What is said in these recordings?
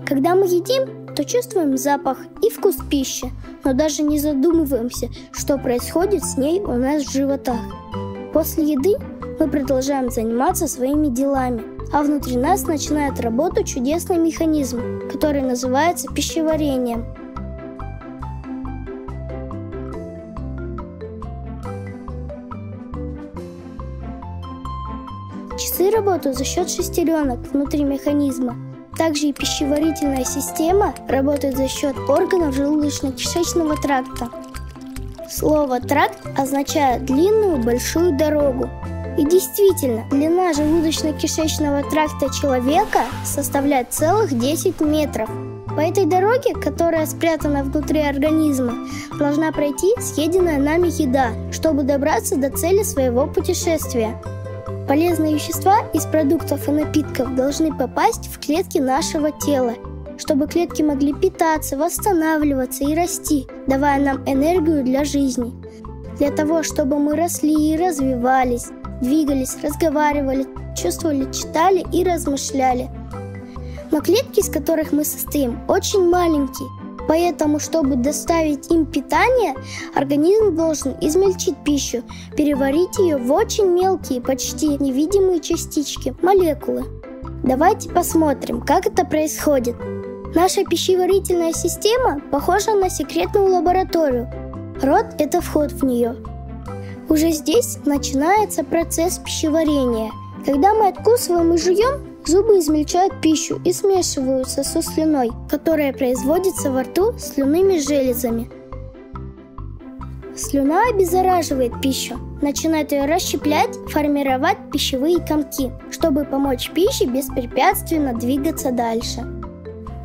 Когда мы едим, то чувствуем запах и вкус пищи, но даже не задумываемся, что происходит с ней у нас в животах. После еды мы продолжаем заниматься своими делами, а внутри нас начинает работать чудесный механизм, который называется пищеварением. Часы работают за счет шестеренок внутри механизма. Также и пищеварительная система работает за счет органов желудочно-кишечного тракта. Слово «тракт» означает длинную большую дорогу. И действительно, длина желудочно-кишечного тракта человека составляет целых 10 метров. По этой дороге, которая спрятана внутри организма, должна пройти съеденная нами еда, чтобы добраться до цели своего путешествия. Полезные вещества из продуктов и напитков должны попасть в клетки нашего тела, чтобы клетки могли питаться, восстанавливаться и расти, давая нам энергию для жизни. Для того, чтобы мы росли и развивались, двигались, разговаривали, чувствовали, читали и размышляли. Но клетки, из которых мы состоим, очень маленькие. Поэтому, чтобы доставить им питание, организм должен измельчить пищу, переварить ее в очень мелкие, почти невидимые частички, молекулы. Давайте посмотрим, как это происходит. Наша пищеварительная система похожа на секретную лабораторию. Рот – это вход в нее. Уже здесь начинается процесс пищеварения. Когда мы откусываем и жуем, зубы измельчают пищу и смешиваются со слюной, которая производится во рту слюнными железами. Слюна обеззараживает пищу, начинает ее расщеплять, формировать пищевые комки, чтобы помочь пище беспрепятственно двигаться дальше.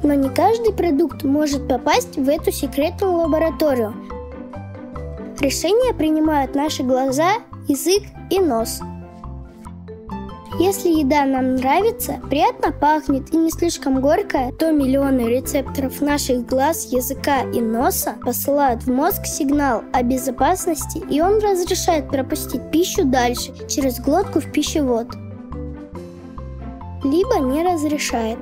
Но не каждый продукт может попасть в эту секретную лабораторию. Решения принимают наши глаза, язык и нос. Если еда нам нравится, приятно пахнет и не слишком горькая, то миллионы рецепторов наших глаз, языка и носа посылают в мозг сигнал о безопасности, и он разрешает пропустить пищу дальше через глотку в пищевод. Либо не разрешает.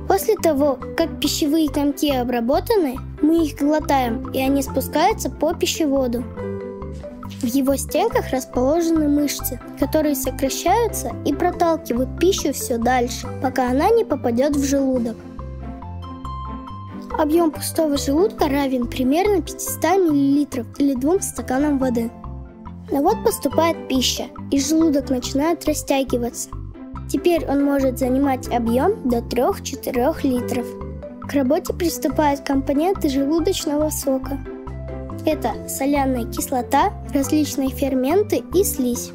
После того, как пищевые комки обработаны, мы их глотаем, и они спускаются по пищеводу. В его стенках расположены мышцы, которые сокращаются и проталкивают пищу все дальше, пока она не попадет в желудок. Объем пустого желудка равен примерно 500 мл или 2 стаканам воды. Но вот поступает пища, и желудок начинает растягиваться. Теперь он может занимать объем до 3-4 литров. К работе приступают компоненты желудочного сока. Это соляная кислота, различные ферменты и слизь.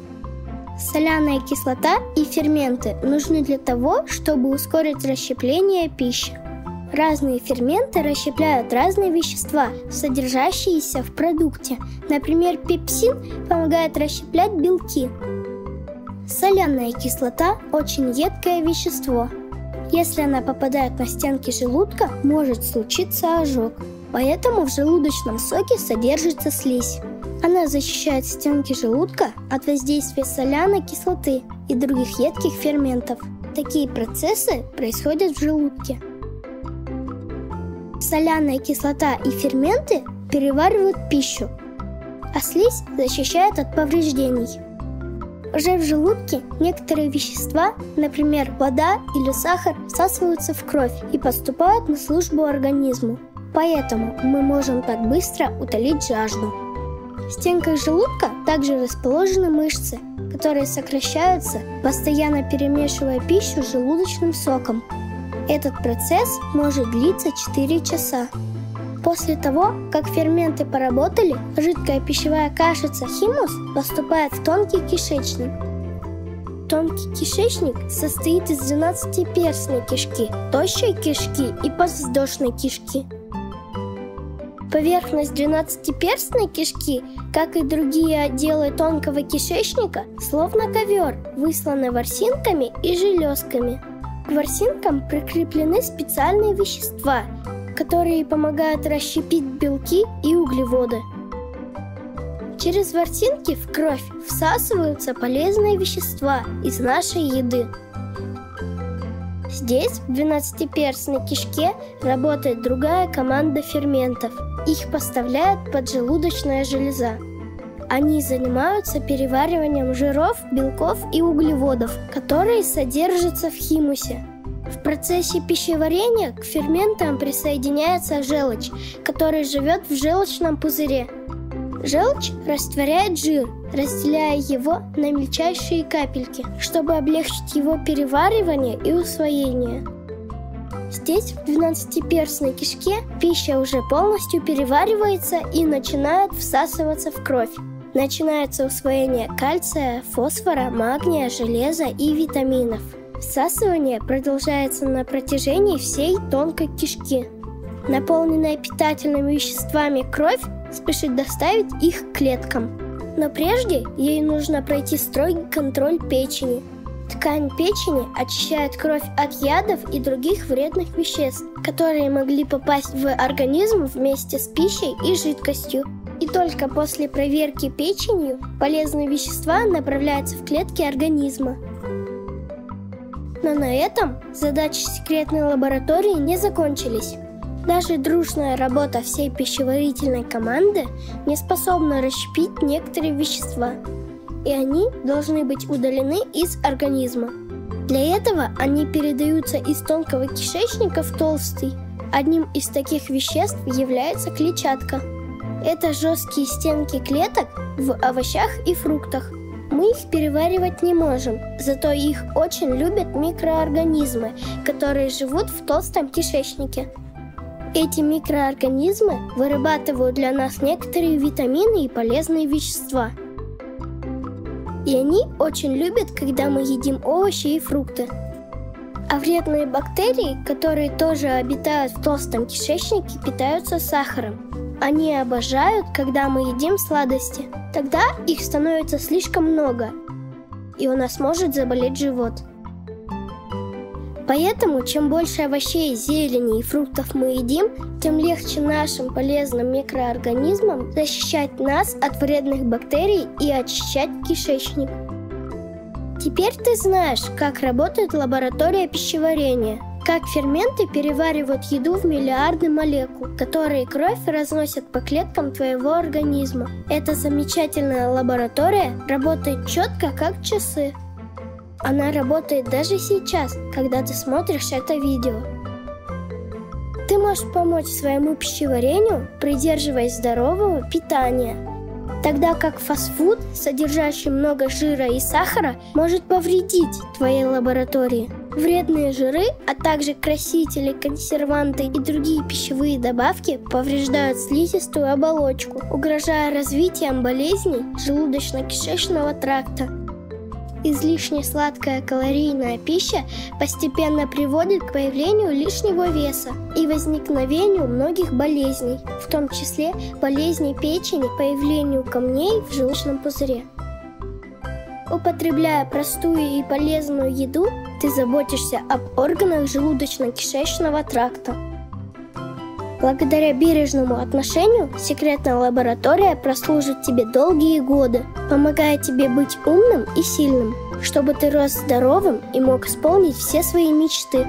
Соляная кислота и ферменты нужны для того, чтобы ускорить расщепление пищи. Разные ферменты расщепляют разные вещества, содержащиеся в продукте. Например, пепсин помогает расщеплять белки. Соляная кислота – очень едкое вещество. Если она попадает на стенки желудка, может случиться ожог. Поэтому в желудочном соке содержится слизь. Она защищает стенки желудка от воздействия соляной кислоты и других едких ферментов. Такие процессы происходят в желудке. Соляная кислота и ферменты переваривают пищу, а слизь защищает от повреждений. Уже в желудке некоторые вещества, например, вода или сахар, всасываются в кровь и поступают на службу организму. Поэтому мы можем так быстро утолить жажду. В стенках желудка также расположены мышцы, которые сокращаются, постоянно перемешивая пищу с желудочным соком. Этот процесс может длиться 4 часа. После того, как ферменты поработали, жидкая пищевая кашица химус поступает в тонкий кишечник. Тонкий кишечник состоит из 12-перстной кишки, тощей кишки и подвздошной кишки. Поверхность 12-перстной кишки, как и другие отделы тонкого кишечника, словно ковер, высланный ворсинками и железками. К ворсинкам прикреплены специальные вещества, которые помогают расщепить белки и углеводы. Через ворсинки в кровь всасываются полезные вещества из нашей еды. Здесь, в двенадцатиперстной кишке, работает другая команда ферментов. Их поставляет поджелудочная железа. Они занимаются перевариванием жиров, белков и углеводов, которые содержатся в химусе. В процессе пищеварения к ферментам присоединяется желчь, которая живет в желчном пузыре. Желчь растворяет жир, разделяя его на мельчайшие капельки, чтобы облегчить его переваривание и усвоение. Здесь, в двенадцатиперстной кишке, пища уже полностью переваривается и начинает всасываться в кровь. Начинается усвоение кальция, фосфора, магния, железа и витаминов. Всасывание продолжается на протяжении всей тонкой кишки. Наполненная питательными веществами кровь спешит доставить их к клеткам. Но прежде ей нужно пройти строгий контроль печени. Ткань печени очищает кровь от ядов и других вредных веществ, которые могли попасть в организм вместе с пищей и жидкостью. И только после проверки печенью полезные вещества направляются в клетки организма. Но на этом задачи секретной лаборатории не закончились. Даже дружная работа всей пищеварительной команды не способна расщепить некоторые вещества, и они должны быть удалены из организма. Для этого они передаются из тонкого кишечника в толстый. Одним из таких веществ является клетчатка. Это жесткие стенки клеток в овощах и фруктах. Мы их переваривать не можем, зато их очень любят микроорганизмы, которые живут в толстом кишечнике. Эти микроорганизмы вырабатывают для нас некоторые витамины и полезные вещества. И они очень любят, когда мы едим овощи и фрукты. А вредные бактерии, которые тоже обитают в толстом кишечнике, питаются сахаром. Они обожают, когда мы едим сладости. Тогда их становится слишком много, и у нас может заболеть живот. Поэтому, чем больше овощей, зелени и фруктов мы едим, тем легче нашим полезным микроорганизмам защищать нас от вредных бактерий и очищать кишечник. Теперь ты знаешь, как работает лаборатория пищеварения, как ферменты переваривают еду в миллиарды молекул, которые кровь разносят по клеткам твоего организма. Эта замечательная лаборатория работает четко, как часы. Она работает даже сейчас, когда ты смотришь это видео. Ты можешь помочь своему пищеварению, придерживаясь здорового питания, тогда как фастфуд, содержащий много жира и сахара, может повредить твоей лаборатории. Вредные жиры, а также красители, консерванты и другие пищевые добавки повреждают слизистую оболочку, угрожая развитием болезней желудочно-кишечного тракта. Излишне сладкая калорийная пища постепенно приводит к появлению лишнего веса и возникновению многих болезней, в том числе болезней печени, появлению камней в желчном пузыре. Употребляя простую и полезную еду, ты заботишься об органах желудочно-кишечного тракта. Благодаря бережному отношению секретная лаборатория прослужит тебе долгие годы, помогая тебе быть умным и сильным, чтобы ты рос здоровым и мог исполнить все свои мечты.